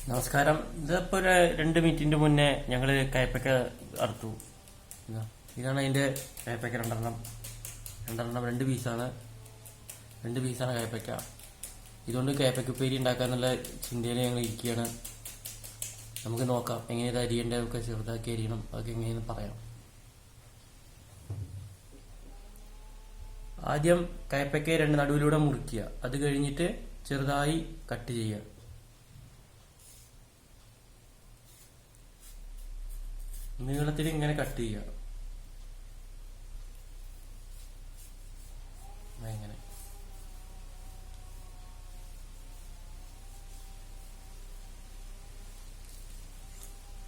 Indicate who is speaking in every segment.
Speaker 1: നമസ്കാരം. ഇതിപ്പോ ഒരു 2 മിനിറ്റിന്റെ മുന്നേ ഞങ്ങള് കയ്പക്ക അറുത്തു. ഇതാണ് അതിന്റെ കയ്പക്ക. രണ്ടെണ്ണം 2 പീസാണ്. 2 പീസാണ് കയ്പക്ക. ഇതുകൊണ്ട് കയ്പക്ക ഉപ്പേരി ഉണ്ടാക്കാന്നുള്ള ചിന്തയിൽ ഞങ്ങൾ ഇരിക്കുകയാണ്. നമുക്ക് നോക്കാം എങ്ങനെ അരിയേണ്ടതൊക്കെ ചെറുതാക്കി അരിയണം, അതൊക്കെ എങ്ങനെയെന്ന് പറയാം. ആദ്യം കയ്പക്ക നടുവിലൂടെ മുറിക്കുക. അത് കഴിഞ്ഞിട്ട് ചെറുതായി കട്ട് ചെയ്യുക. നീളത്തിൽ ഇങ്ങനെ കട്ട് ചെയ്യുക. ഇങ്ങനെ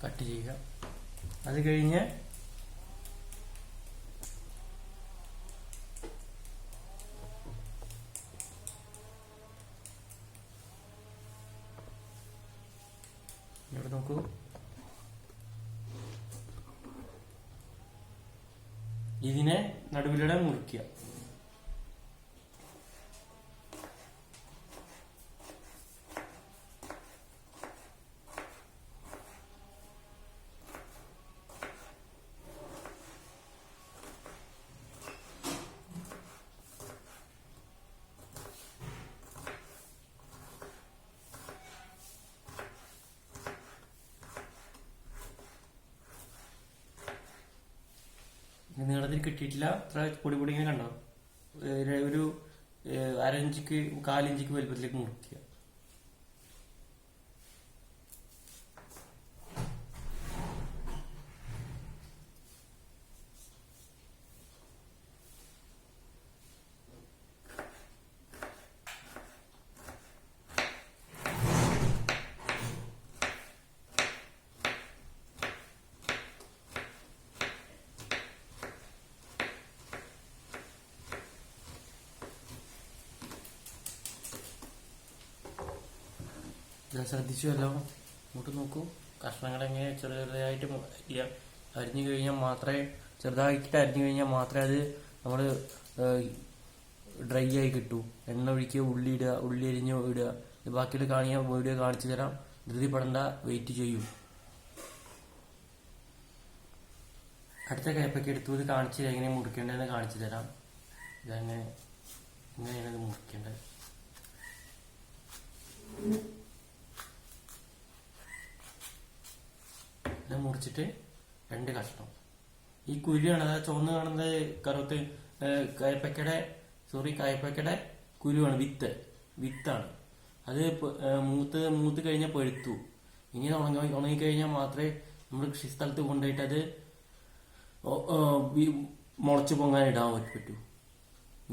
Speaker 1: കട്ട് ചെയ്യുക. അത് കഴിഞ്ഞ് ഇവിടെ നോക്കൂ, ഇതിനെ നടുവിലൂടെ മുറിക്കുക. നീളത്തിൽ കിട്ടിയിട്ടില്ല. അത്ര പൊടി പൊടി ഇങ്ങനെ കണ്ടോ, ഒരു 1/2 ഇഞ്ച് 1/4 ഇഞ്ച് വലുപ്പത്തിലേക്ക് മുറിക്കുക. ശ്രദ്ധിച്ചുവല്ലോ, ഇങ്ങോട്ട് നോക്കൂ. കഷ്ണങ്ങൾ എങ്ങനെ ചെറുതായിട്ട് അരിഞ്ഞു കഴിഞ്ഞാൽ മാത്രമേ ചെറുതായിട്ട് അരിഞ്ഞു കഴിഞ്ഞാൽ മാത്രമേ അത് നമ്മൾ ഡ്രൈ ആയി കിട്ടൂ. എണ്ണ ഒഴിക്കുക, ഉള്ളി ഇടുക, ഉള്ളി അരിഞ്ഞ് ഇടുക. ബാക്കിയുള്ള വീഡിയോ കാണിച്ചു തരാം. ധൃതിപ്പെടേണ്ട, വെയിറ്റ് ചെയ്യൂ. അടുത്ത കയ്പക്ക എടുത്തു ഇത് കാണിച്ചു എങ്ങനെ മുറിക്കേണ്ടതെന്ന് കാണിച്ചു തരാം. ഇങ്ങനെയാണ് ഇത് മുറിക്കേണ്ടത്. മുറിച്ചിട്ട് 2 കഷ്ണം. ഈ കുരുവാണ്, അതായത് ചുവന്ന് കാണുന്നത് കറുത്ത് കയ്പക്കയുടെ കുരുവാണ്, വിത്താണ്. അത് മൂത്ത് കഴിഞ്ഞാൽ പഴുത്തു. ഇങ്ങനെ ഉണങ്ങിക്കഴിഞ്ഞാൽ മാത്രമേ നമ്മൾ കൃഷിസ്ഥലത്ത് കൊണ്ടുപോയിട്ട് അത് മുളച്ചു പൊങ്ങാൻ ഇടാൻ പറ്റൂ.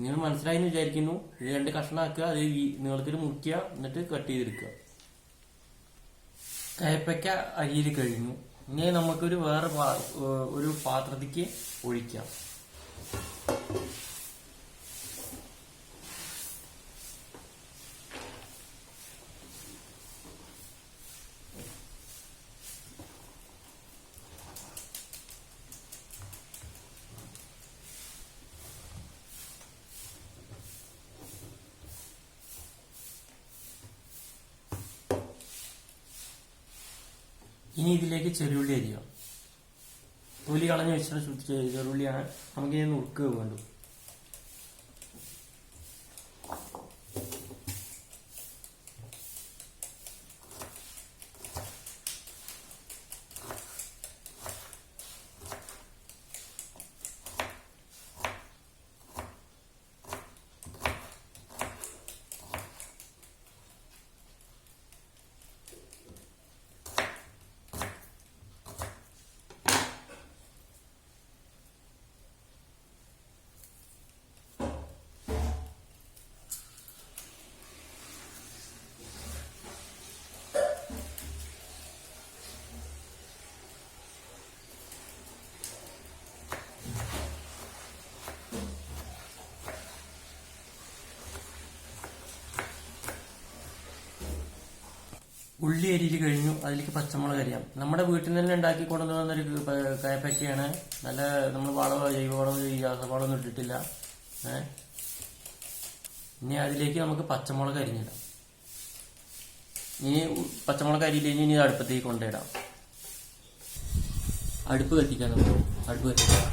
Speaker 1: നിങ്ങൾ മനസ്സിലായി എന്ന് വിചാരിക്കുന്നു. ഇത് 2 കഷ്ണമാക്കുക, അത് നീളത്തിൽ മുറിക്കുക, എന്നിട്ട് കട്ട് ചെയ്തെടുക്കുക. കയ്പക്ക അരിയിൽ കഴിഞ്ഞു. ഇനി നമുക്കൊരു വേറെ ഒരു പാത്രത്തിലേക്ക് ഒഴിക്കാം. ഇനി ഇതിലേക്ക് ചെറുള്ളി അരിയാം. തൊലി കളഞ്ഞ് വെച്ചിട്ട് ചെറുള്ളിയാണ് നമുക്ക് ഇനി നുറുക്കുക വേണ്ടു. ഉള്ളി അരിയിൽ കഴിഞ്ഞു. അതിലേക്ക് പച്ചമുളക് അരിയാം. നമ്മുടെ വീട്ടിൽ നിന്ന് തന്നെ ഉണ്ടാക്കി കൊണ്ടുവന്നൊരു കയ്പക്കയാണ്. നല്ല നമ്മൾ ജൈവവളമോ രാസവളമൊന്നും ഇട്ടിട്ടില്ല. ഇനി അതിലേക്ക് നമുക്ക് പച്ചമുളക് അരിഞ്ഞിടാം. ഇനി പച്ചമുളക് അരിയില്ല, ഇനി അടുപ്പത്തേക്ക് കൊണ്ടിടാം. അടുപ്പ് കത്തിക്കാൻ നമുക്ക് അടുപ്പ് കത്തിക്കാം.